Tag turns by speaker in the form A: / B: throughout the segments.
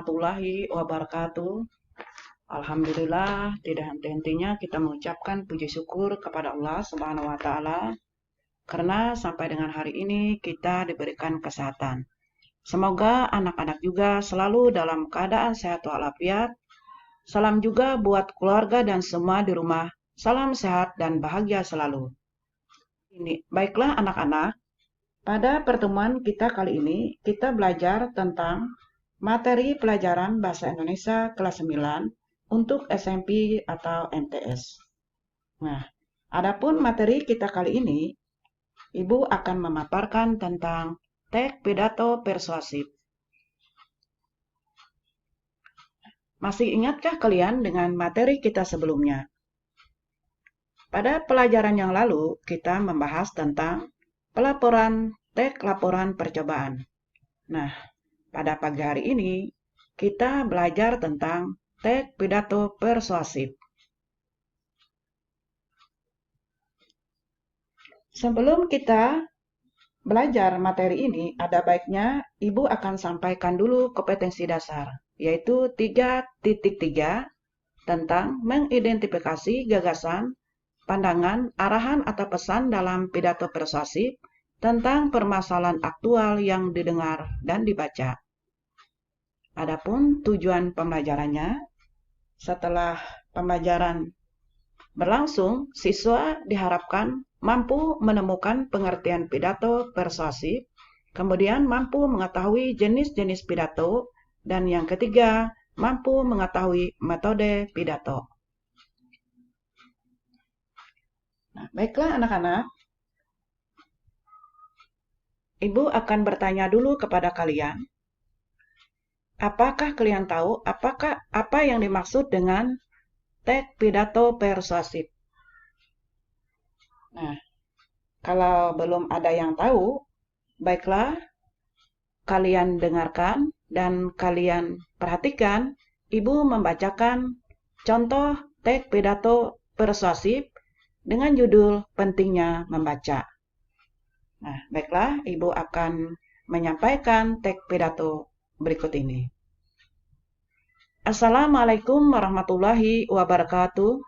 A: warahmatullahi wabarakatuh. Alhamdulillah, tidak henti-hentinya kita mengucapkan puji syukur kepada Allah Subhanahu wa Ta'ala karena sampai dengan hari ini kita diberikan kesehatan. Semoga anak-anak juga selalu dalam keadaan sehat walafiat. Salam juga buat keluarga dan semua di rumah. Salam sehat dan bahagia selalu. Baiklah anak-anak, pada pertemuan kita kali ini kita belajar tentang materi pelajaran Bahasa Indonesia kelas 9 untuk SMP atau MTS. Nah, adapun materi kita kali ini, Ibu akan memaparkan tentang teks pidato persuasif. Masih ingatkah kalian dengan materi kita sebelumnya? Pada pelajaran yang lalu, kita membahas tentang pelaporan teks laporan percobaan. Nah, pada pagi hari ini, kita belajar tentang teks pidato persuasif. Sebelum kita belajar materi ini, ada baiknya Ibu akan sampaikan dulu kompetensi dasar, yaitu 3.3 tentang mengidentifikasi gagasan, pandangan, arahan atau pesan dalam pidato persuasif tentang permasalahan aktual yang didengar dan dibaca. Adapun tujuan pembelajarannya, setelah pembelajaran berlangsung, siswa diharapkan mampu menemukan pengertian pidato persuasif, kemudian mampu mengetahui jenis-jenis pidato, dan yang ketiga, mampu mengetahui metode pidato. Nah, baiklah anak-anak, Ibu akan bertanya dulu kepada kalian, apakah kalian tahu apa yang dimaksud dengan teks pidato persuasif? Nah, kalau belum ada yang tahu, baiklah kalian dengarkan dan kalian perhatikan Ibu membacakan contoh teks pidato persuasif dengan judul pentingnya membaca. Nah, baiklah, Ibu akan menyampaikan teks pidato berikut ini. Assalamualaikum warahmatullahi wabarakatuh.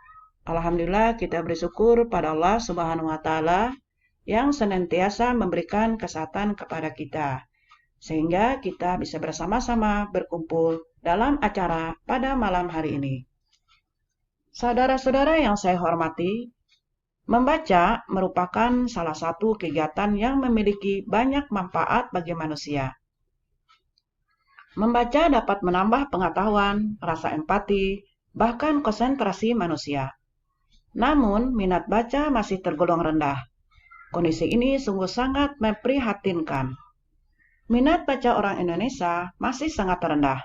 A: Alhamdulillah kita bersyukur pada Allah Subhanahu wa Ta'ala yang senantiasa memberikan kesehatan kepada kita, sehingga kita bisa bersama-sama berkumpul dalam acara pada malam hari ini. Saudara-saudara yang saya hormati, membaca merupakan salah satu kegiatan yang memiliki banyak manfaat bagi manusia. Membaca dapat menambah pengetahuan, rasa empati, bahkan konsentrasi manusia. Namun, minat baca masih tergolong rendah. Kondisi ini sungguh sangat memprihatinkan. Minat baca orang Indonesia masih sangat rendah.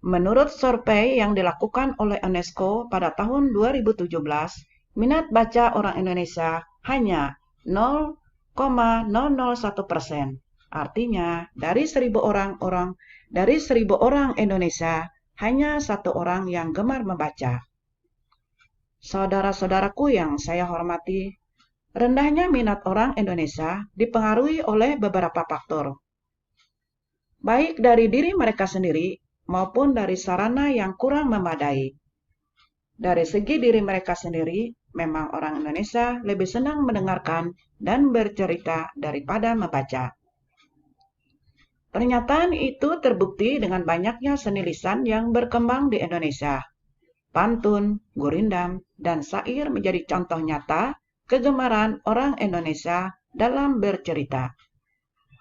A: Menurut survei yang dilakukan oleh UNESCO pada tahun 2017, minat baca orang Indonesia hanya 0,001%. Artinya, dari 1.000 orang Indonesia, hanya 1 orang yang gemar membaca. Saudara-saudaraku yang saya hormati, rendahnya minat orang Indonesia dipengaruhi oleh beberapa faktor, baik dari diri mereka sendiri maupun dari sarana yang kurang memadai. Dari segi diri mereka sendiri, memang orang Indonesia lebih senang mendengarkan dan bercerita daripada membaca. Pernyataan itu terbukti dengan banyaknya seni lisan yang berkembang di Indonesia. Pantun, gurindam, dan syair menjadi contoh nyata kegemaran orang Indonesia dalam bercerita.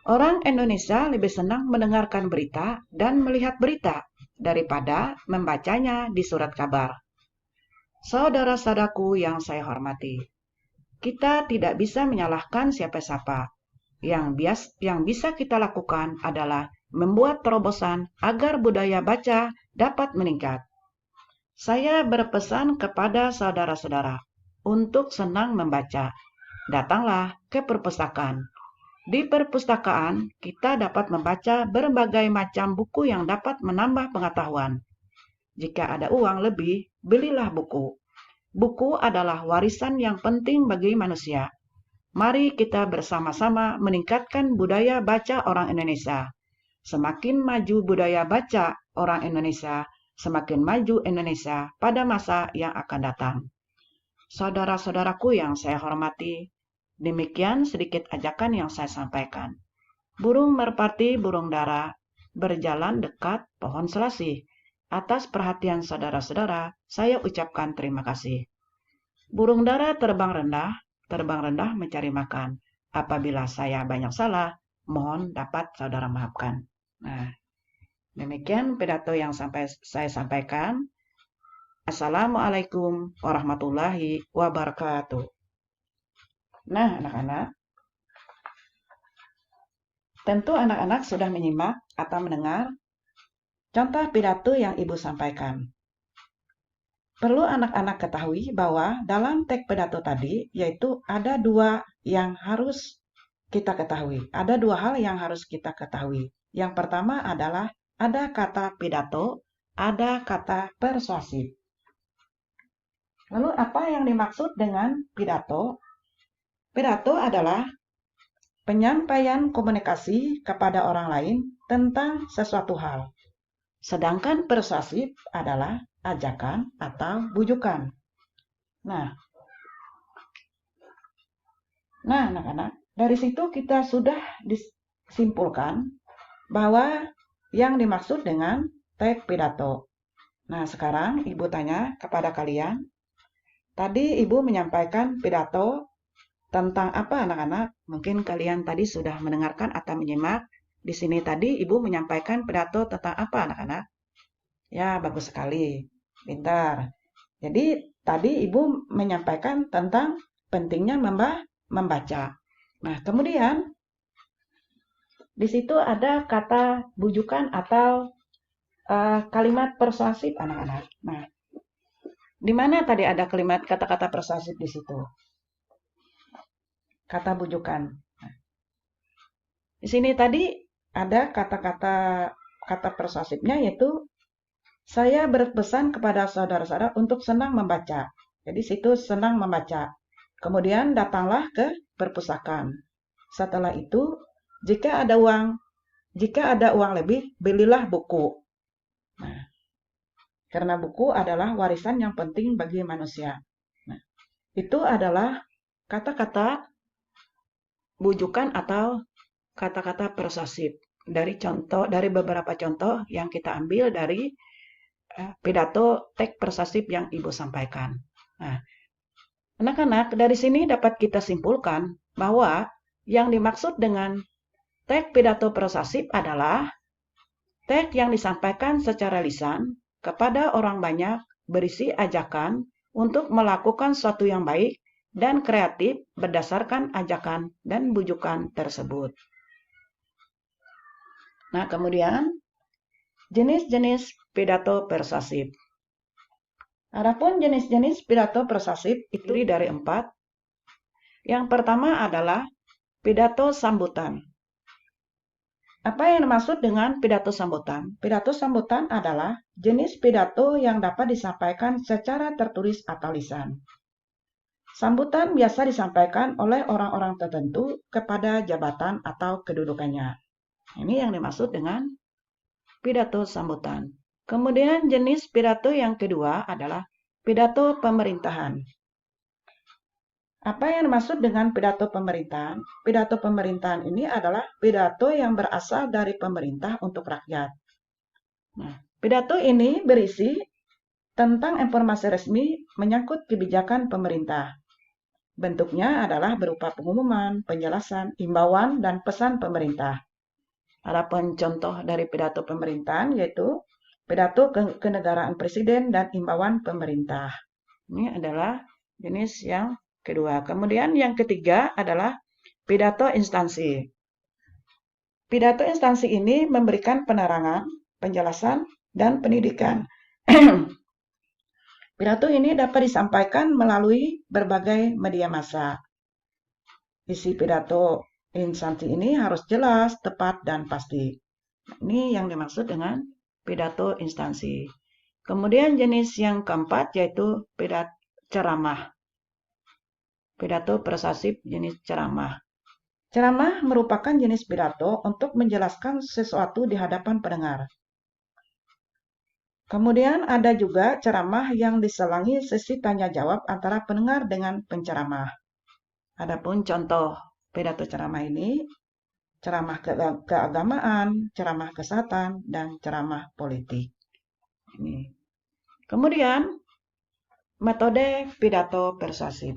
A: Orang Indonesia lebih senang mendengarkan berita dan melihat berita daripada membacanya di surat kabar. Saudara-saudaraku yang saya hormati, kita tidak bisa menyalahkan siapa-siapa. Yang bisa kita lakukan adalah membuat terobosan agar budaya baca dapat meningkat. Saya berpesan kepada saudara-saudara untuk senang membaca. Datanglah ke perpustakaan. Di perpustakaan, kita dapat membaca berbagai macam buku yang dapat menambah pengetahuan. Jika ada uang lebih, belilah buku. Buku adalah warisan yang penting bagi manusia. Mari kita bersama-sama meningkatkan budaya baca orang Indonesia. semakin maju budaya baca orang Indonesia, semakin maju Indonesia pada masa yang akan datang. Saudara-saudaraku yang saya hormati, demikian sedikit ajakan yang saya sampaikan. Burung merpati, burung dara, berjalan dekat pohon selasih. Atas perhatian saudara-saudara, saya ucapkan terima kasih. Burung dara terbang rendah mencari makan. Apabila saya banyak salah, mohon dapat saudara maafkan. Nah, demikian pidato yang saya sampaikan. Assalamualaikum warahmatullahi wabarakatuh. Nah, anak-anak, tentu anak-anak sudah menyimak atau mendengar contoh pidato yang Ibu sampaikan. Perlu anak-anak ketahui bahwa dalam teks pidato tadi, yaitu ada dua yang harus kita ketahui. Ada dua hal yang harus kita ketahui. Yang pertama adalah ada kata pidato, ada kata persuasif. Lalu apa yang dimaksud dengan pidato? Pidato adalah penyampaian komunikasi kepada orang lain tentang sesuatu hal. Sedangkan persuasif adalah ajakan atau bujukan. Nah, anak-anak, dari situ kita sudah disimpulkan bahwa yang dimaksud dengan teks pidato. Nah, sekarang Ibu tanya kepada kalian. Tadi Ibu menyampaikan pidato tentang apa, anak-anak? Mungkin kalian tadi sudah mendengarkan atau menyimak. Di sini tadi Ibu menyampaikan pidato tentang apa, anak-anak? Ya, bagus sekali. Pintar. Jadi, tadi Ibu menyampaikan tentang pentingnya membaca. Nah, kemudian di situ ada kata bujukan atau kalimat persuasif, anak-anak. Nah, di mana tadi ada kalimat kata-kata persuasif di situ? Kata bujukan. Nah, di sini tadi ada kata persuasifnya, yaitu saya berpesan kepada saudara-saudara untuk senang membaca. Jadi situ senang membaca. Kemudian datanglah ke perpustakaan. Setelah itu, jika ada uang lebih, belilah buku. Nah, karena buku adalah warisan yang penting bagi manusia. Nah, itu adalah kata-kata bujukan atau kata-kata persuasif dari beberapa contoh yang kita ambil dari pidato teks persuasif yang Ibu sampaikan. Nah, anak-anak, dari sini dapat kita simpulkan bahwa yang dimaksud dengan teks pidato persuasif adalah teks yang disampaikan secara lisan kepada orang banyak, berisi ajakan untuk melakukan sesuatu yang baik dan kreatif berdasarkan ajakan dan bujukan tersebut. Nah, kemudian jenis-jenis pidato persuasif. Adapun jenis-jenis pidato persuasif itu terdiri dari 4. Yang pertama adalah pidato sambutan. Apa yang dimaksud dengan pidato sambutan? Pidato sambutan adalah jenis pidato yang dapat disampaikan secara tertulis atau lisan. Sambutan biasa disampaikan oleh orang-orang tertentu kepada jabatan atau kedudukannya. Ini yang dimaksud dengan pidato sambutan. Kemudian jenis pidato yang kedua adalah pidato pemerintahan. Apa yang dimaksud dengan pidato pemerintahan? Pidato pemerintahan ini adalah pidato yang berasal dari pemerintah untuk rakyat. Nah, pidato ini berisi tentang informasi resmi menyangkut kebijakan pemerintah. Bentuknya adalah berupa pengumuman, penjelasan, himbauan, dan pesan pemerintah. Adapun contoh dari pidato pemerintahan yaitu pidato kenegaraan presiden dan himbauan pemerintah. Ini adalah jenis yang kedua. Kemudian yang ketiga adalah pidato instansi. Pidato instansi ini memberikan penerangan, penjelasan, dan pendidikan. Pidato ini dapat disampaikan melalui berbagai media massa. Isi pidato instansi ini harus jelas, tepat, dan pasti. Ini yang dimaksud dengan pidato instansi. Kemudian jenis yang keempat yaitu pidato ceramah. Pidato persuasif jenis ceramah. Ceramah merupakan jenis pidato untuk menjelaskan sesuatu di hadapan pendengar. Kemudian ada juga ceramah yang diselangi sesi tanya jawab antara pendengar dengan penceramah. Adapun contoh pidato ceramah ini, ceramah keagamaan, ceramah kesehatan, dan ceramah politik. Ini. Kemudian, metode pidato persuasif.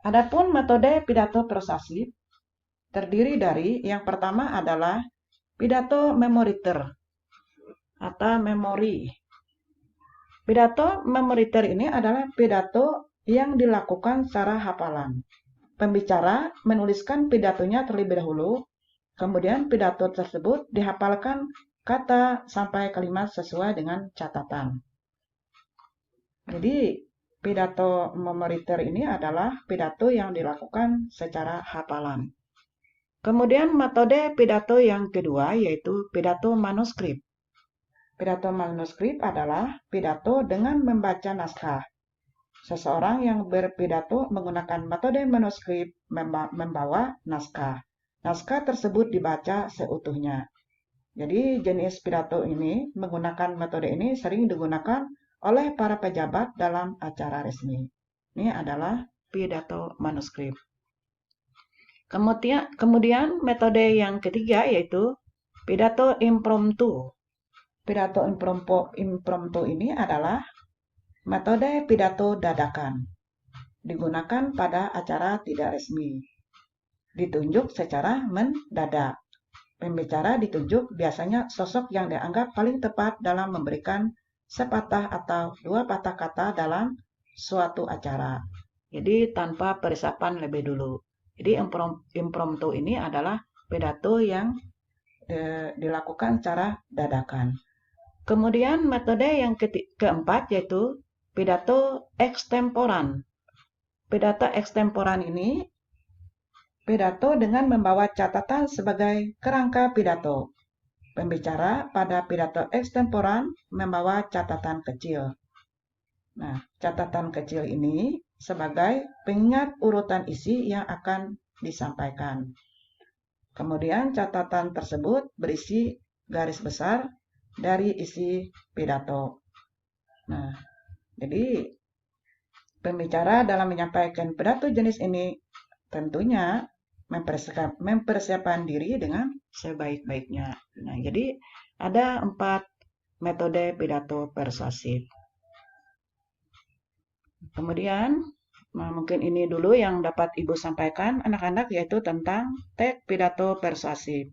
A: Adapun metode pidato persuasif terdiri dari yang pertama adalah pidato memoriter atau memori. Pidato memoriter ini adalah pidato yang dilakukan secara hafalan. Pembicara menuliskan pidatonya terlebih dahulu, kemudian pidato tersebut dihafalkan kata sampai kalimat sesuai dengan catatan. Jadi, pidato memoriter ini adalah pidato yang dilakukan secara hafalan. Kemudian metode pidato yang kedua yaitu pidato manuskrip. Pidato manuskrip adalah pidato dengan membaca naskah. Seseorang yang berpidato menggunakan metode manuskrip membawa naskah. Naskah tersebut dibaca seutuhnya. Jadi jenis pidato ini menggunakan metode ini sering digunakan oleh para pejabat dalam acara resmi. Ini adalah pidato manuskrip. Kemudian metode yang ketiga yaitu pidato impromptu. Pidato impromptu ini adalah metode pidato dadakan. Digunakan pada acara tidak resmi. Ditunjuk secara mendadak. Pembicara ditunjuk biasanya sosok yang dianggap paling tepat dalam memberikan sepatah atau dua patah kata dalam suatu acara. Jadi tanpa persiapan lebih dulu. Jadi impromptu ini adalah pidato yang dilakukan secara dadakan. Kemudian metode yang keempat yaitu pidato ekstemporan. Pidato ekstemporan ini pidato dengan membawa catatan sebagai kerangka pidato. Pembicara pada pidato ekstemporan membawa catatan kecil. Nah, catatan kecil ini sebagai pengingat urutan isi yang akan disampaikan. Kemudian catatan tersebut berisi garis besar dari isi pidato. Nah, jadi pembicara dalam menyampaikan pidato jenis ini tentunya mempersiapkan diri dengan sebaik-baiknya. Nah, jadi ada 4 metode pidato persuasif. Kemudian, mungkin ini dulu yang dapat Ibu sampaikan anak-anak yaitu tentang teks pidato persuasif.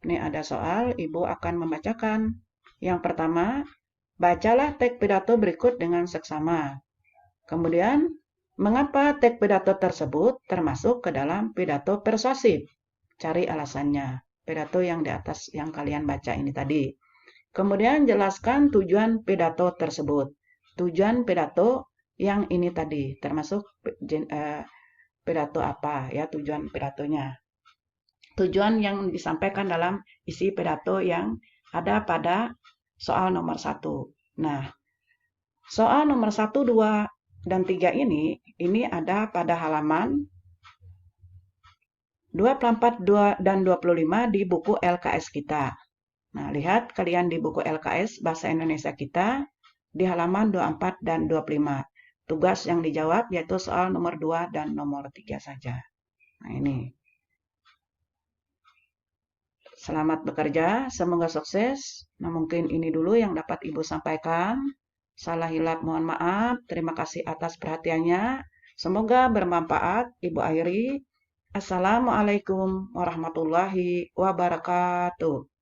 A: Ini ada soal, Ibu akan membacakan. Yang pertama, bacalah teks pidato berikut dengan seksama. Kemudian, mengapa teks pidato tersebut termasuk ke dalam pidato persuasif? Cari alasannya. Pidato yang di atas yang kalian baca ini tadi. Kemudian jelaskan tujuan pidato tersebut. Tujuan pidato yang ini tadi termasuk pidato apa ya tujuan pidatonya. Tujuan yang disampaikan dalam isi pidato yang ada pada soal nomor 1. Nah, soal nomor 1, 2, dan 3 ini ada pada halaman 24 dan 25 di buku LKS kita. Nah, lihat kalian di buku LKS Bahasa Indonesia kita di halaman 24 dan 25. Tugas yang dijawab yaitu soal nomor 2 dan nomor 3 saja. Nah, ini. Selamat bekerja, semoga sukses. Nah, mungkin ini dulu yang dapat Ibu sampaikan. Salah hilap mohon maaf. Terima kasih atas perhatiannya. Semoga bermanfaat. Ibu akhiri. Assalamualaikum warahmatullahi wabarakatuh.